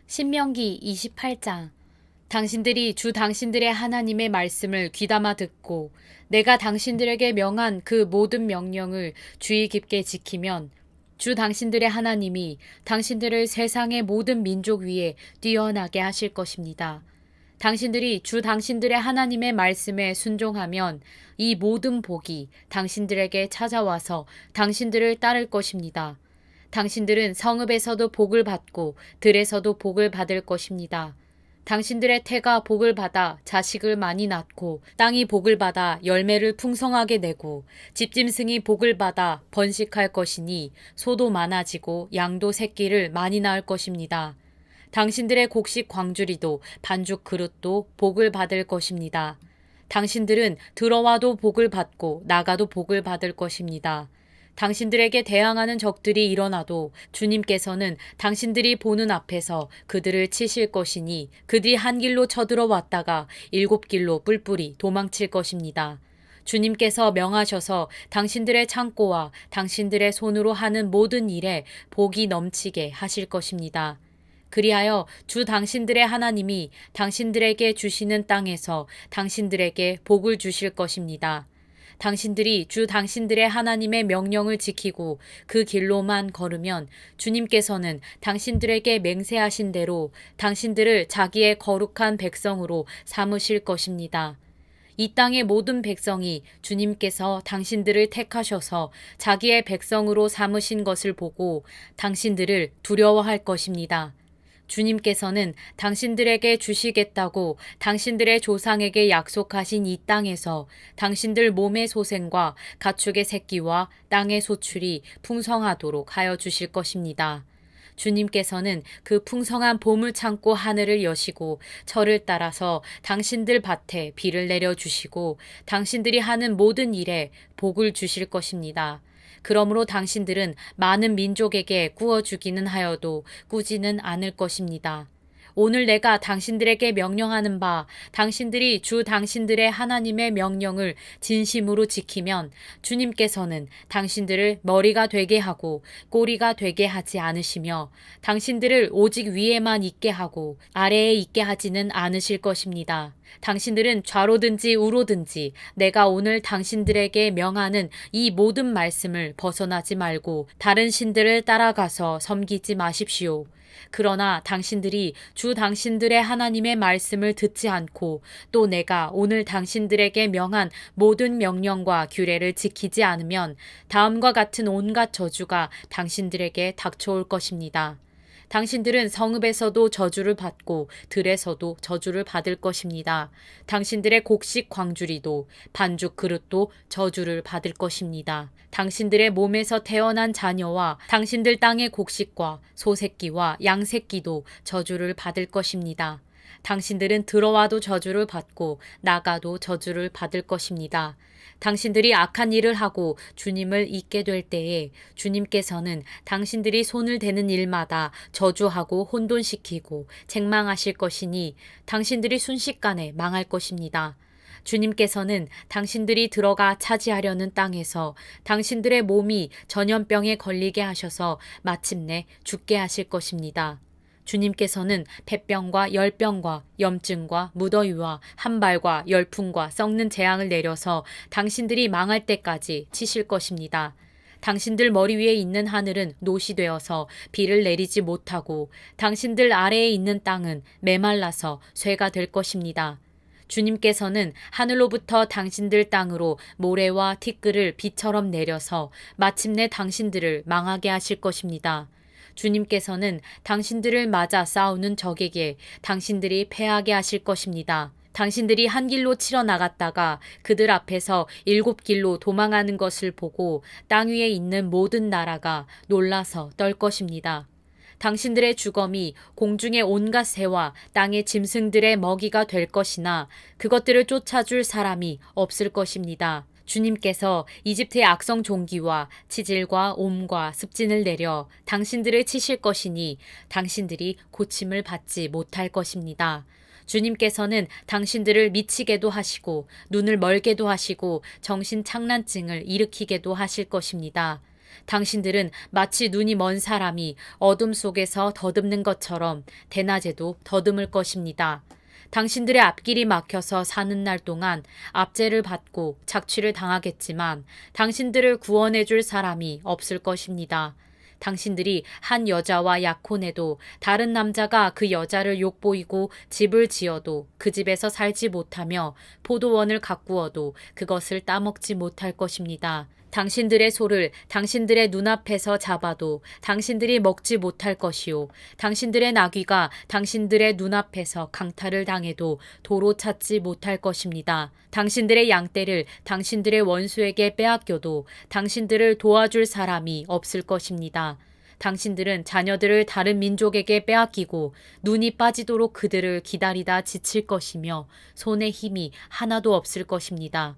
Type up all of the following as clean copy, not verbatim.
신명기 28장. 당신들이 주 당신들의 하나님의 말씀을 귀담아 듣고 내가 당신들에게 명한 그 모든 명령을 주의 깊게 지키면 주 당신들의 하나님이 당신들을 세상의 모든 민족 위에 뛰어나게 하실 것입니다. 당신들이 주 당신들의 하나님의 말씀에 순종하면 이 모든 복이 당신들에게 찾아와서 당신들을 따를 것입니다. 당신들은 성읍에서도 복을 받고 들에서도 복을 받을 것입니다. 당신들의 태가 복을 받아 자식을 많이 낳고 땅이 복을 받아 열매를 풍성하게 내고 집짐승이 복을 받아 번식할 것이니 소도 많아지고 양도 새끼를 많이 낳을 것입니다. 당신들의 곡식 광주리도 반죽 그릇도 복을 받을 것입니다. 당신들은 들어와도 복을 받고 나가도 복을 받을 것입니다. 당신들에게 대항하는 적들이 일어나도 주님께서는 당신들이 보는 앞에서 그들을 치실 것이니 그들이 한 길로 쳐들어왔다가 7길로 뿔뿔이 도망칠 것입니다. 주님께서 명하셔서 당신들의 창고와 당신들의 손으로 하는 모든 일에 복이 넘치게 하실 것입니다. 그리하여 주 당신들의 하나님이 당신들에게 주시는 땅에서 당신들에게 복을 주실 것입니다. 당신들이 주 당신들의 하나님의 명령을 지키고 그 길로만 걸으면 주님께서는 당신들에게 맹세하신 대로 당신들을 자기의 거룩한 백성으로 삼으실 것입니다. 이 땅의 모든 백성이 주님께서 당신들을 택하셔서 자기의 백성으로 삼으신 것을 보고 당신들을 두려워할 것입니다. 주님께서는 당신들에게 주시겠다고 당신들의 조상에게 약속하신 이 땅에서 당신들 몸의 소생과 가축의 새끼와 땅의 소출이 풍성하도록 하여 주실 것입니다. 주님께서는 그 풍성한 보물 창고 하늘을 여시고 철을 따라서 당신들 밭에 비를 내려주시고 당신들이 하는 모든 일에 복을 주실 것입니다. 그러므로 당신들은 많은 민족에게 구워주기는 하여도 꾸지는 않을 것입니다. 오늘 내가 당신들에게 명령하는 바 당신들이 주 당신들의 하나님의 명령을 진심으로 지키면 주님께서는 당신들을 머리가 되게 하고 꼬리가 되게 하지 않으시며 당신들을 오직 위에만 있게 하고 아래에 있게 하지는 않으실 것입니다. 당신들은 좌로든지 우로든지 내가 오늘 당신들에게 명하는 이 모든 말씀을 벗어나지 말고 다른 신들을 따라가서 섬기지 마십시오. 그러나 당신들이 주 당신들의 하나님의 말씀을 듣지 않고 또 내가 오늘 당신들에게 명한 모든 명령과 규례를 지키지 않으면 다음과 같은 온갖 저주가 당신들에게 닥쳐올 것입니다. 당신들은 성읍에서도 저주를 받고 들에서도 저주를 받을 것입니다. 당신들의 곡식 광주리도 반죽 그릇도 저주를 받을 것입니다. 당신들의 몸에서 태어난 자녀와 당신들 땅의 곡식과 소새끼와 양새끼도 저주를 받을 것입니다. 당신들은 들어와도 저주를 받고 나가도 저주를 받을 것입니다. 당신들이 악한 일을 하고 주님을 잊게 될 때에 주님께서는 당신들이 손을 대는 일마다 저주하고 혼돈시키고 책망하실 것이니 당신들이 순식간에 망할 것입니다. 주님께서는 당신들이 들어가 차지하려는 땅에서 당신들의 몸이 전염병에 걸리게 하셔서 마침내 죽게 하실 것입니다. 주님께서는 폐병과 열병과 염증과 무더위와 한발과 열풍과 썩는 재앙을 내려서 당신들이 망할 때까지 치실 것입니다. 당신들 머리 위에 있는 하늘은 노시 되어서 비를 내리지 못하고 당신들 아래에 있는 땅은 메말라서 쇠가 될 것입니다. 주님께서는 하늘로부터 당신들 땅으로 모래와 티끌을 비처럼 내려서 마침내 당신들을 망하게 하실 것입니다. 주님께서는 당신들을 맞아 싸우는 적에게 당신들이 패하게 하실 것입니다. 당신들이 한 길로 치러 나갔다가 그들 앞에서 7길로 도망하는 것을 보고 땅 위에 있는 모든 나라가 놀라서 떨 것입니다. 당신들의 주검이 공중의 온갖 새와 땅의 짐승들의 먹이가 될 것이나 그것들을 쫓아줄 사람이 없을 것입니다. 주님께서 이집트의 악성 종기와 치질과 옴과 습진을 내려 당신들을 치실 것이니 당신들이 고침을 받지 못할 것입니다. 주님께서는 당신들을 미치게도 하시고 눈을 멀게도 하시고 정신 착란증을 일으키게도 하실 것입니다. 당신들은 마치 눈이 먼 사람이 어둠 속에서 더듬는 것처럼 대낮에도 더듬을 것입니다. 당신들의 앞길이 막혀서 사는 날 동안 압제를 받고 착취를 당하겠지만 당신들을 구원해 줄 사람이 없을 것입니다. 당신들이 한 여자와 약혼해도 다른 남자가 그 여자를 욕보이고 집을 지어도 그 집에서 살지 못하며 포도원을 가꾸어도 그것을 따먹지 못할 것입니다. 당신들의 소를 당신들의 눈앞에서 잡아도 당신들이 먹지 못할 것이요. 당신들의 나귀가 당신들의 눈앞에서 강탈을 당해도 도로 찾지 못할 것입니다. 당신들의 양떼를 당신들의 원수에게 빼앗겨도 당신들을 도와줄 사람이 없을 것입니다. 당신들은 자녀들을 다른 민족에게 빼앗기고 눈이 빠지도록 그들을 기다리다 지칠 것이며 손에 힘이 하나도 없을 것입니다.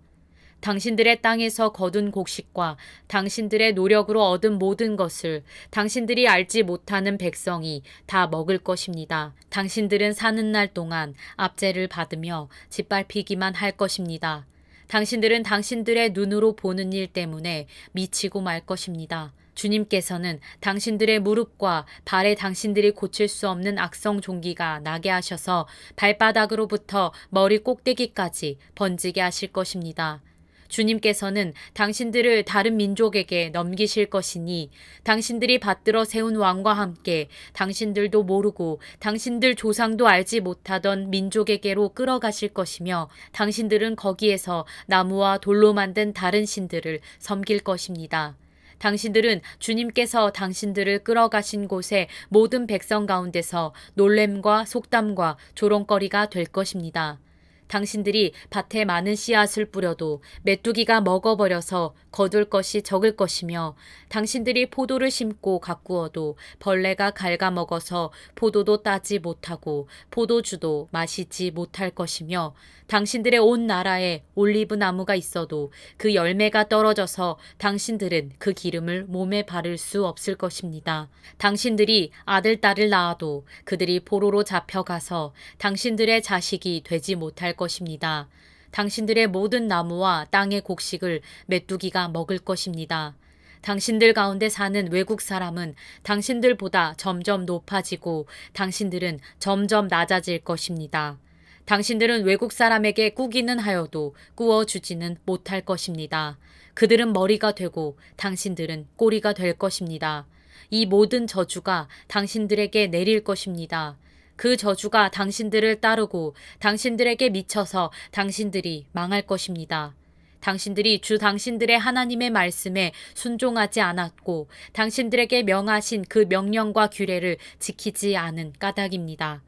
당신들의 땅에서 거둔 곡식과 당신들의 노력으로 얻은 모든 것을 당신들이 알지 못하는 백성이 다 먹을 것입니다. 당신들은 사는 날 동안 압제를 받으며 짓밟히기만 할 것입니다. 당신들은 당신들의 눈으로 보는 일 때문에 미치고 말 것입니다. 주님께서는 당신들의 무릎과 발에 당신들이 고칠 수 없는 악성 종기가 나게 하셔서 발바닥으로부터 머리 꼭대기까지 번지게 하실 것입니다. 주님께서는 당신들을 다른 민족에게 넘기실 것이니 당신들이 받들어 세운 왕과 함께 당신들도 모르고 당신들 조상도 알지 못하던 민족에게로 끌어가실 것이며 당신들은 거기에서 나무와 돌로 만든 다른 신들을 섬길 것입니다. 당신들은 주님께서 당신들을 끌어가신 곳의 모든 백성 가운데서 놀램과 속담과 조롱거리가 될 것입니다. 당신들이 밭에 많은 씨앗을 뿌려도 메뚜기가 먹어버려서 거둘 것이 적을 것이며 당신들이 포도를 심고 가꾸어도 벌레가 갉아먹어서 포도도 따지 못하고 포도주도 마시지 못할 것이며 당신들의 온 나라에 올리브 나무가 있어도 그 열매가 떨어져서 당신들은 그 기름을 몸에 바를 수 없을 것입니다. 당신들이 아들, 딸을 낳아도 그들이 포로로 잡혀가서 당신들의 자식이 되지 못할 것입니다. 당신들의 모든 나무와 땅의 곡식을 메뚜기가 먹을 것입니다. 당신들 가운데 사는 외국 사람은 당신들보다 점점 높아지고 당신들은 점점 낮아질 것입니다. 당신들은 외국 사람에게 꾸기는 하여도 꾸어주지는 못할 것입니다. 그들은 머리가 되고 당신들은 꼬리가 될 것입니다. 이 모든 저주가 당신들에게 내릴 것입니다. 그 저주가 당신들을 따르고 당신들에게 미쳐서 당신들이 망할 것입니다. 당신들이 주 당신들의 하나님의 말씀에 순종하지 않았고 당신들에게 명하신 그 명령과 규례를 지키지 않은 까닭입니다.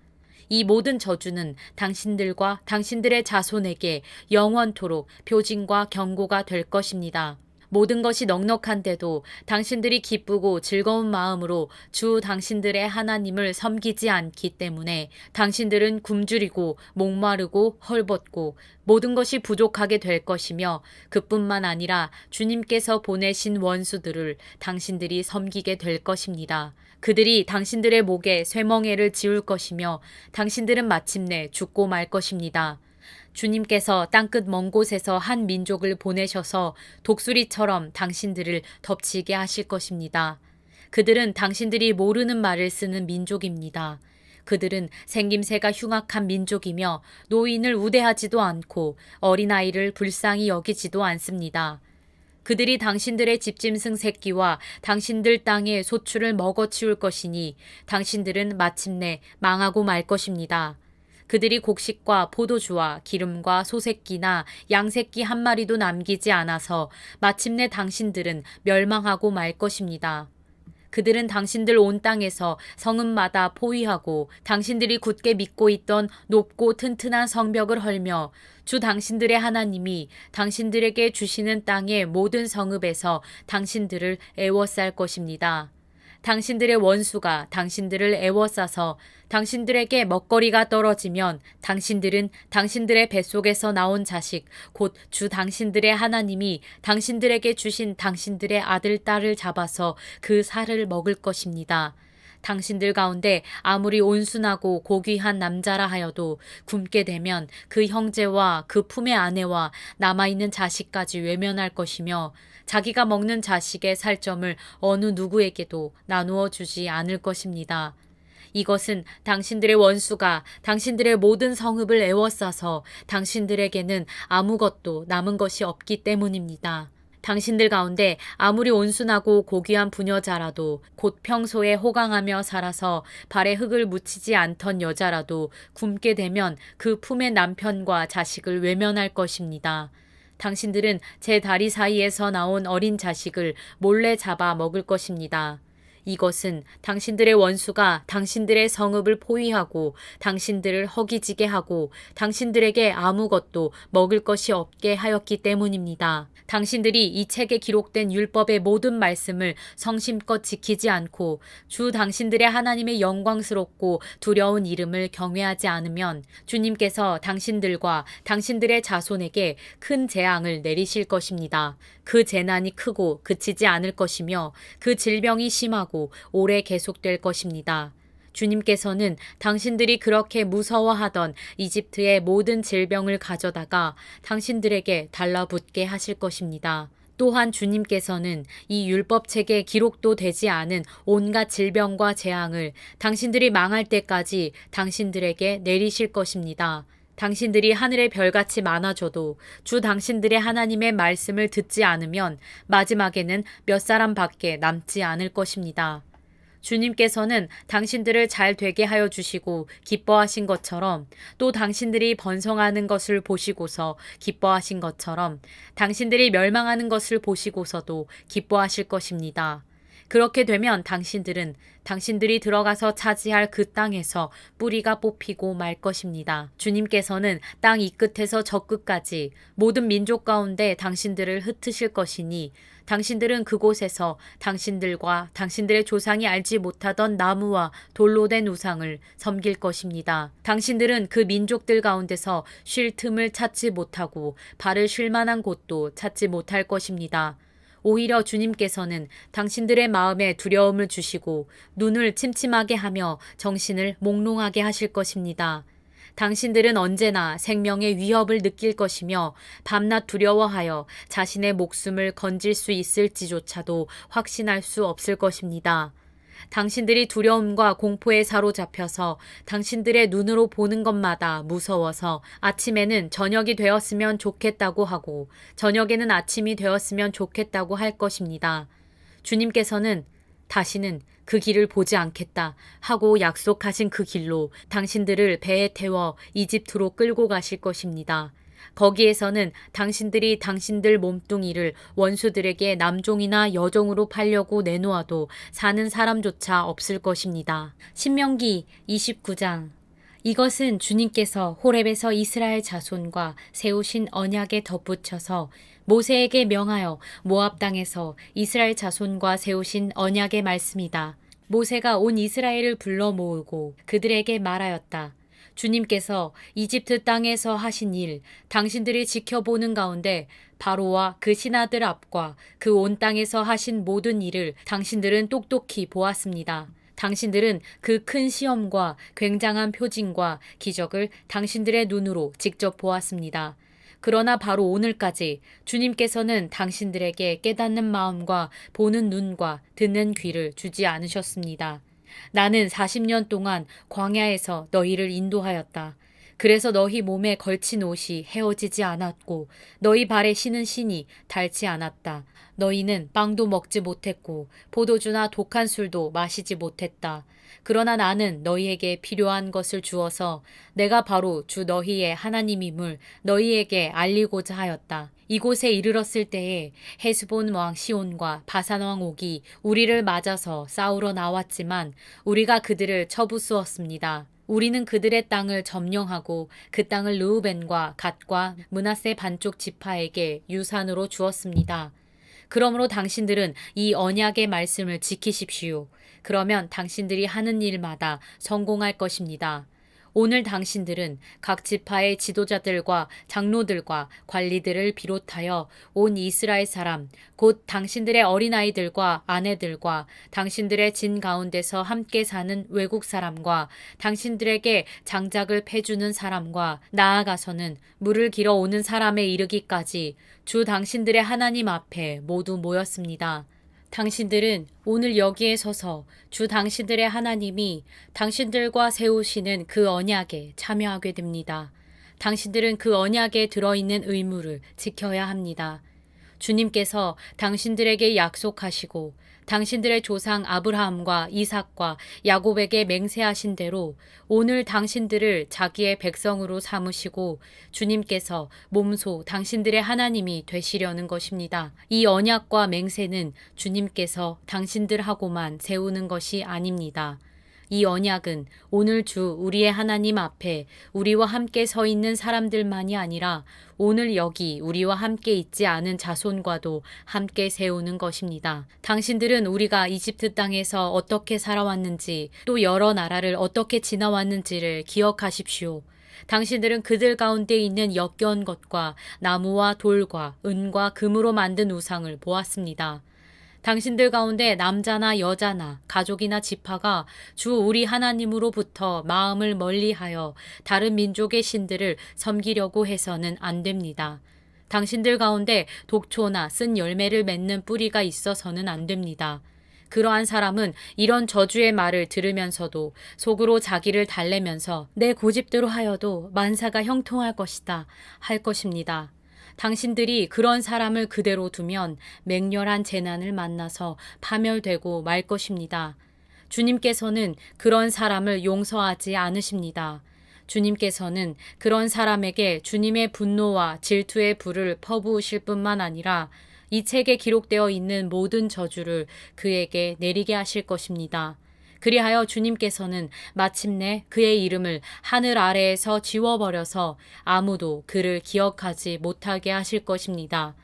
이 모든 저주는 당신들과 당신들의 자손에게 영원토록 표징과 경고가 될 것입니다. 모든 것이 넉넉한데도 당신들이 기쁘고 즐거운 마음으로 주 당신들의 하나님을 섬기지 않기 때문에 당신들은 굶주리고 목마르고 헐벗고 모든 것이 부족하게 될 것이며 그뿐만 아니라 주님께서 보내신 원수들을 당신들이 섬기게 될 것입니다. 그들이 당신들의 목에 쇠멍에를 지울 것이며 당신들은 마침내 죽고 말 것입니다. 주님께서 땅끝 먼 곳에서 한 민족을 보내셔서 독수리처럼 당신들을 덮치게 하실 것입니다. 그들은 당신들이 모르는 말을 쓰는 민족입니다. 그들은 생김새가 흉악한 민족이며 노인을 우대하지도 않고 어린아이를 불쌍히 여기지도 않습니다. 그들이 당신들의 집짐승 새끼와 당신들 땅의 소출을 먹어치울 것이니 당신들은 마침내 망하고 말 것입니다. 그들이 곡식과 포도주와 기름과 소새끼나 양새끼 한 마리도 남기지 않아서 마침내 당신들은 멸망하고 말 것입니다. 그들은 당신들 온 땅에서 성읍마다 포위하고 당신들이 굳게 믿고 있던 높고 튼튼한 성벽을 헐며 주 당신들의 하나님이 당신들에게 주시는 땅의 모든 성읍에서 당신들을 애워쌀 것입니다. 당신들의 원수가 당신들을 애워싸서 당신들에게 먹거리가 떨어지면 당신들은 당신들의 뱃속에서 나온 자식 곧 주 당신들의 하나님이 당신들에게 주신 당신들의 아들 딸을 잡아서 그 살을 먹을 것입니다. 당신들 가운데 아무리 온순하고 고귀한 남자라 하여도 굶게 되면 그 형제와 그 품의 아내와 남아있는 자식까지 외면할 것이며 자기가 먹는 자식의 살점을 어느 누구에게도 나누어 주지 않을 것입니다. 이것은 당신들의 원수가 당신들의 모든 성읍을 에워싸서 당신들에게는 아무것도 남은 것이 없기 때문입니다. 당신들 가운데 아무리 온순하고 고귀한 부녀자라도 곧 평소에 호강하며 살아서 발에 흙을 묻히지 않던 여자라도 굶게 되면 그 품의 남편과 자식을 외면할 것입니다. 당신들은 제 다리 사이에서 나온 어린 자식을 몰래 잡아 먹을 것입니다. 이것은 당신들의 원수가 당신들의 성읍을 포위하고 당신들을 허기지게 하고 당신들에게 아무것도 먹을 것이 없게 하였기 때문입니다. 당신들이 이 책에 기록된 율법의 모든 말씀을 성심껏 지키지 않고 주 당신들의 하나님의 영광스럽고 두려운 이름을 경외하지 않으면 주님께서 당신들과 당신들의 자손에게 큰 재앙을 내리실 것입니다. 그 재난이 크고 그치지 않을 것이며 그 질병이 심하고 오래 계속될 것입니다. 주님께서는 당신들이 그렇게 무서워하던 이집트의 모든 질병을 가져다가 당신들에게 달라붙게 하실 것입니다. 또한 주님께서는 이 율법책에 기록도 되지 않은 온갖 질병과 재앙을 당신들이 망할 때까지 당신들에게 내리실 것입니다. 당신들이 하늘의 별같이 많아져도 주 당신들의 하나님의 말씀을 듣지 않으면 마지막에는 몇 사람밖에 남지 않을 것입니다. 주님께서는 당신들을 잘 되게 하여 주시고 기뻐하신 것처럼 또 당신들이 번성하는 것을 보시고서 기뻐하신 것처럼 당신들이 멸망하는 것을 보시고서도 기뻐하실 것입니다. 그렇게 되면 당신들은 당신들이 들어가서 차지할 그 땅에서 뿌리가 뽑히고 말 것입니다. 주님께서는 땅 이 끝에서 저 끝까지 모든 민족 가운데 당신들을 흩으실 것이니 당신들은 그곳에서 당신들과 당신들의 조상이 알지 못하던 나무와 돌로 된 우상을 섬길 것입니다. 당신들은 그 민족들 가운데서 쉴 틈을 찾지 못하고 발을 쉴 만한 곳도 찾지 못할 것입니다. 오히려 주님께서는 당신들의 마음에 두려움을 주시고 눈을 침침하게 하며 정신을 몽롱하게 하실 것입니다. 당신들은 언제나 생명의 위협을 느낄 것이며 밤낮 두려워하여 자신의 목숨을 건질 수 있을지조차도 확신할 수 없을 것입니다. 당신들이 두려움과 공포에 사로잡혀서 당신들의 눈으로 보는 것마다 무서워서 아침에는 저녁이 되었으면 좋겠다고 하고 저녁에는 아침이 되었으면 좋겠다고 할 것입니다. 주님께서는 다시는 그 길을 보지 않겠다 하고 약속하신 그 길로 당신들을 배에 태워 이집트로 끌고 가실 것입니다. 거기에서는 당신들이 당신들 몸뚱이를 원수들에게 남종이나 여종으로 팔려고 내놓아도 사는 사람조차 없을 것입니다. 신명기 29장. 이것은 주님께서 호렙에서 이스라엘 자손과 세우신 언약에 덧붙여서 모세에게 명하여 모압 땅에서 이스라엘 자손과 세우신 언약의 말씀이다. 모세가 온 이스라엘을 불러 모으고 그들에게 말하였다. 주님께서 이집트 땅에서 하신 일, 당신들이 지켜보는 가운데 바로와 그 신하들 앞과 그 온 땅에서 하신 모든 일을 당신들은 똑똑히 보았습니다. 당신들은 그 큰 시험과 굉장한 표징과 기적을 당신들의 눈으로 직접 보았습니다. 그러나 바로 오늘까지 주님께서는 당신들에게 깨닫는 마음과 보는 눈과 듣는 귀를 주지 않으셨습니다. 나는 40년 동안 광야에서 너희를 인도하였다. 그래서 너희 몸에 걸친 옷이 헤어지지 않았고 너희 발에 신은 신이 닳지 않았다. 너희는 빵도 먹지 못했고 포도주나 독한 술도 마시지 못했다. 그러나 나는 너희에게 필요한 것을 주어서 내가 바로 주 너희의 하나님임을 너희에게 알리고자 하였다. 이곳에 이르렀을 때에 헤스본 왕 시온과 바산 왕 옥이 우리를 맞아서 싸우러 나왔지만 우리가 그들을 쳐부수었습니다. 우리는 그들의 땅을 점령하고 그 땅을 르우벤과 갓과 므낫세 반쪽 지파에게 유산으로 주었습니다. 그러므로 당신들은 이 언약의 말씀을 지키십시오. 그러면 당신들이 하는 일마다 성공할 것입니다. 오늘 당신들은 각 지파의 지도자들과 장로들과 관리들을 비롯하여 온 이스라엘 사람, 곧 당신들의 어린아이들과 아내들과 당신들의 진 가운데서 함께 사는 외국 사람과 당신들에게 장작을 패주는 사람과 나아가서는 물을 길어 오는 사람에 이르기까지 주 당신들의 하나님 앞에 모두 모였습니다. 당신들은 오늘 여기에 서서 주 당신들의 하나님이 당신들과 세우시는 그 언약에 참여하게 됩니다. 당신들은 그 언약에 들어있는 의무를 지켜야 합니다. 주님께서 당신들에게 약속하시고 당신들의 조상 아브라함과 이삭과 야곱에게 맹세하신 대로 오늘 당신들을 자기의 백성으로 삼으시고 주님께서 몸소 당신들의 하나님이 되시려는 것입니다. 이 언약과 맹세는 주님께서 당신들하고만 세우는 것이 아닙니다. 이 언약은 오늘 주 우리의 하나님 앞에 우리와 함께 서 있는 사람들만이 아니라 오늘 여기 우리와 함께 있지 않은 자손과도 함께 세우는 것입니다. 당신들은 우리가 이집트 땅에서 어떻게 살아왔는지 또 여러 나라를 어떻게 지나왔는지를 기억하십시오. 당신들은 그들 가운데 있는 역겨운 것과 나무와 돌과 은과 금으로 만든 우상을 보았습니다. 당신들 가운데 남자나 여자나 가족이나 지파가 주 우리 하나님으로부터 마음을 멀리하여 다른 민족의 신들을 섬기려고 해서는 안 됩니다. 당신들 가운데 독초나 쓴 열매를 맺는 뿌리가 있어서는 안 됩니다. 그러한 사람은 이런 저주의 말을 들으면서도 속으로 자기를 달래면서 내 고집대로 하여도 만사가 형통할 것이다 할 것입니다. 당신들이 그런 사람을 그대로 두면 맹렬한 재난을 만나서 파멸되고 말 것입니다. 주님께서는 그런 사람을 용서하지 않으십니다. 주님께서는 그런 사람에게 주님의 분노와 질투의 불을 퍼부으실 뿐만 아니라 이 책에 기록되어 있는 모든 저주를 그에게 내리게 하실 것입니다. 그리하여 주님께서는 마침내 그의 이름을 하늘 아래에서 지워버려서 아무도 그를 기억하지 못하게 하실 것입니다.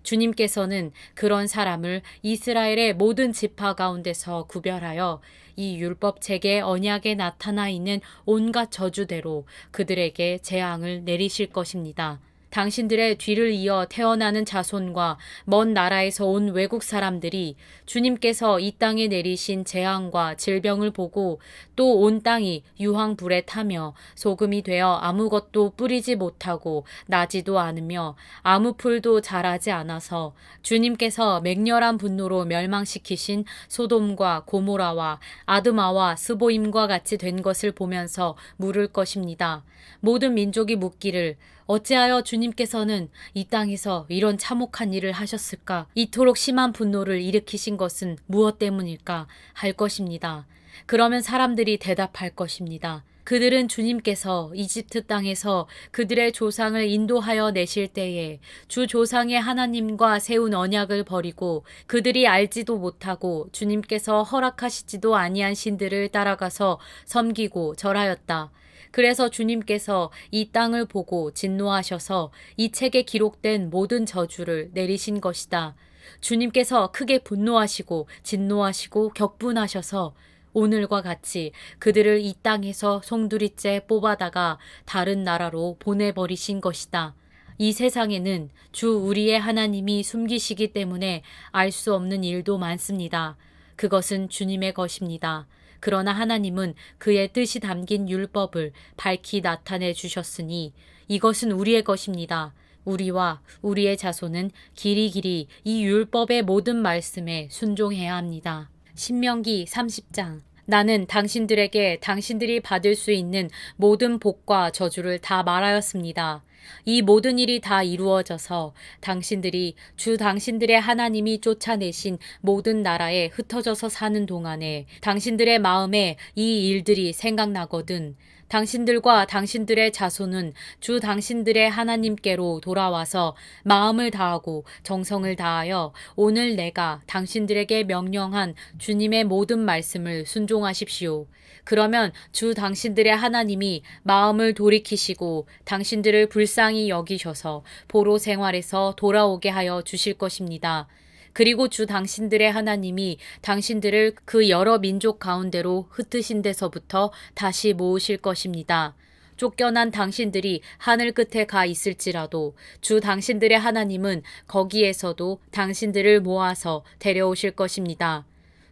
주님께서는 그런 사람을 이스라엘의 모든 지파 가운데서 구별하여 이 율법책의 언약에 나타나 있는 온갖 저주대로 그들에게 재앙을 내리실 것입니다. 당신들의 뒤를 이어 태어나는 자손과 먼 나라에서 온 외국 사람들이 주님께서 이 땅에 내리신 재앙과 질병을 보고 또 온 땅이 유황불에 타며 소금이 되어 아무것도 뿌리지 못하고 나지도 않으며 아무 풀도 자라지 않아서 주님께서 맹렬한 분노로 멸망시키신 소돔과 고모라와 아드마와 스보임과 같이 된 것을 보면서 물을 것입니다. 모든 민족이 묻기를 어찌하여 주님께서는 이 땅에서 이런 참혹한 일을 하셨을까? 이토록 심한 분노를 일으키신 것은 무엇 때문일까? 할 것입니다. 그러면 사람들이 대답할 것입니다. 그들은 주님께서 이집트 땅에서 그들의 조상을 인도하여 내실 때에 주 조상의 하나님과 세운 언약을 버리고 그들이 알지도 못하고 주님께서 허락하시지도 아니한 신들을 따라가서 섬기고 절하였다. 그래서 주님께서 이 땅을 보고 진노하셔서 이 책에 기록된 모든 저주를 내리신 것이다. 주님께서 크게 분노하시고 진노하시고 격분하셔서 오늘과 같이 그들을 이 땅에서 송두리째 뽑아다가 다른 나라로 보내버리신 것이다. 이 세상에는 주 우리의 하나님이 숨기시기 때문에 알 수 없는 일도 많습니다. 그것은 주님의 것입니다. 그러나 하나님은 그의 뜻이 담긴 율법을 밝히 나타내 주셨으니 이것은 우리의 것입니다. 우리와 우리의 자손은 길이길이 이 율법의 모든 말씀에 순종해야 합니다. 신명기 30장. 나는 당신들에게 당신들이 받을 수 있는 모든 복과 저주를 다 말하였습니다. 이 모든 일이 다 이루어져서 당신들이 주 당신들의 하나님이 쫓아내신 모든 나라에 흩어져서 사는 동안에 당신들의 마음에 이 일들이 생각나거든. 당신들과 당신들의 자손은 주 당신들의 하나님께로 돌아와서 마음을 다하고 정성을 다하여 오늘 내가 당신들에게 명령한 주님의 모든 말씀을 순종하십시오. 그러면 주 당신들의 하나님이 마음을 돌이키시고 당신들을 불쌍히 여기셔서 포로 생활에서 돌아오게 하여 주실 것입니다. 그리고 주 당신들의 하나님이 당신들을 그 여러 민족 가운데로 흩으신 데서부터 다시 모으실 것입니다. 쫓겨난 당신들이 하늘 끝에 가 있을지라도 주 당신들의 하나님은 거기에서도 당신들을 모아서 데려오실 것입니다.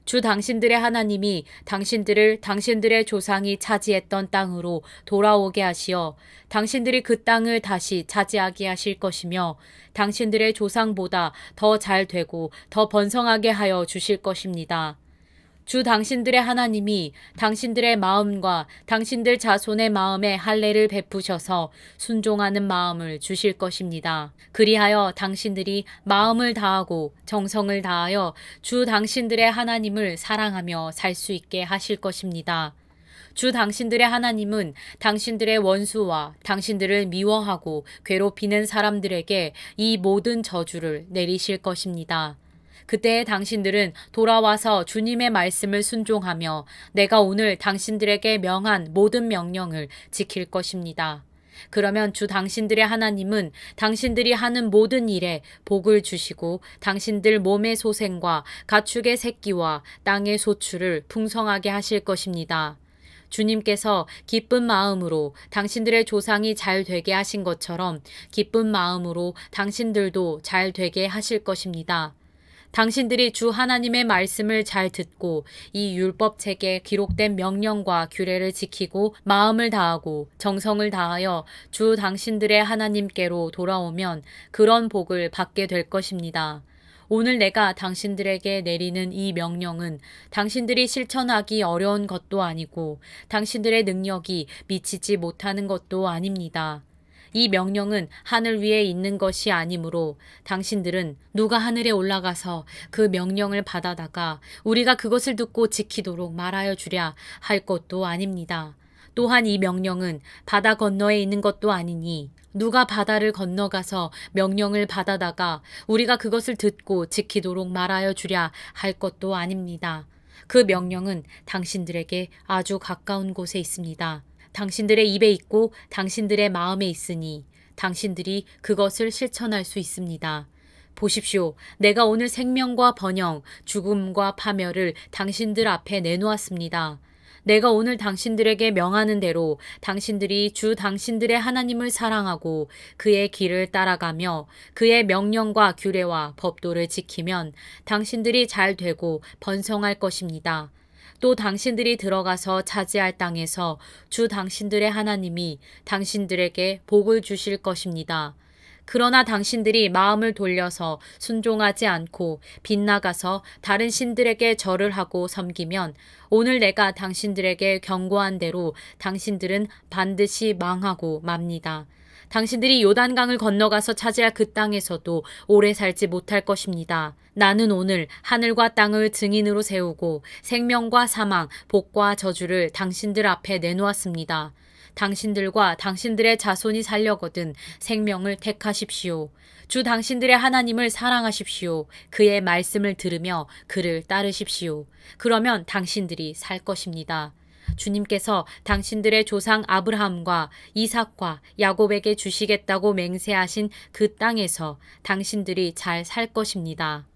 주 당신들의 하나님이 당신들을 당신들의 조상이 차지했던 땅으로 돌아오게 하시어 당신들이 그 땅을 다시 차지하게 하실 것이며 당신들의 조상보다 더 잘 되고 더 번성하게 하여 주실 것입니다. 주 당신들의 하나님이 당신들의 마음과 당신들 자손의 마음에 할례를 베푸셔서 순종하는 마음을 주실 것입니다. 그리하여 당신들이 마음을 다하고 정성을 다하여 주 당신들의 하나님을 사랑하며 살 수 있게 하실 것입니다. 주 당신들의 하나님은 당신들의 원수와 당신들을 미워하고 괴롭히는 사람들에게 이 모든 저주를 내리실 것입니다. 그때 당신들은 돌아와서 주님의 말씀을 순종하며 내가 오늘 당신들에게 명한 모든 명령을 지킬 것입니다. 그러면 주 당신들의 하나님은 당신들이 하는 모든 일에 복을 주시고 당신들 몸의 소생과 가축의 새끼와 땅의 소출을 풍성하게 하실 것입니다. 주님께서 기쁜 마음으로 당신들의 조상이 잘 되게 하신 것처럼 기쁜 마음으로 당신들도 잘 되게 하실 것입니다. 당신들이 주 하나님의 말씀을 잘 듣고 이 율법책에 기록된 명령과 규례를 지키고 마음을 다하고 정성을 다하여 주 당신들의 하나님께로 돌아오면 그런 복을 받게 될 것입니다. 오늘 내가 당신들에게 내리는 이 명령은 당신들이 실천하기 어려운 것도 아니고 당신들의 능력이 미치지 못하는 것도 아닙니다. 이 명령은 하늘 위에 있는 것이 아니므로 당신들은 누가 하늘에 올라가서 그 명령을 받아다가 우리가 그것을 듣고 지키도록 말하여 주랴 할 것도 아닙니다. 또한 이 명령은 바다 건너에 있는 것도 아니니 누가 바다를 건너가서 명령을 받아다가 우리가 그것을 듣고 지키도록 말하여 주랴 할 것도 아닙니다. 그 명령은 당신들에게 아주 가까운 곳에 있습니다. 당신들의 입에 있고 당신들의 마음에 있으니 당신들이 그것을 실천할 수 있습니다. 보십시오. 내가 오늘 생명과 번영, 죽음과 파멸을 당신들 앞에 내놓았습니다. 내가 오늘 당신들에게 명하는 대로 당신들이 주 당신들의 하나님을 사랑하고 그의 길을 따라가며 그의 명령과 규례와 법도를 지키면 당신들이 잘 되고 번성할 것입니다. 또 당신들이 들어가서 차지할 땅에서 주 당신들의 하나님이 당신들에게 복을 주실 것입니다. 그러나 당신들이 마음을 돌려서 순종하지 않고 빗나가서 다른 신들에게 절을 하고 섬기면 오늘 내가 당신들에게 경고한 대로 당신들은 반드시 망하고 맙니다. 당신들이 요단강을 건너가서 차지할 그 땅에서도 오래 살지 못할 것입니다. 나는 오늘 하늘과 땅을 증인으로 세우고 생명과 사망, 복과 저주를 당신들 앞에 내놓았습니다. 당신들과 당신들의 자손이 살려거든 생명을 택하십시오. 주 당신들의 하나님을 사랑하십시오. 그의 말씀을 들으며 그를 따르십시오. 그러면 당신들이 살 것입니다. 주님께서 당신들의 조상 아브라함과 이삭과 야곱에게 주시겠다고 맹세하신 그 땅에서 당신들이 잘 살 것입니다.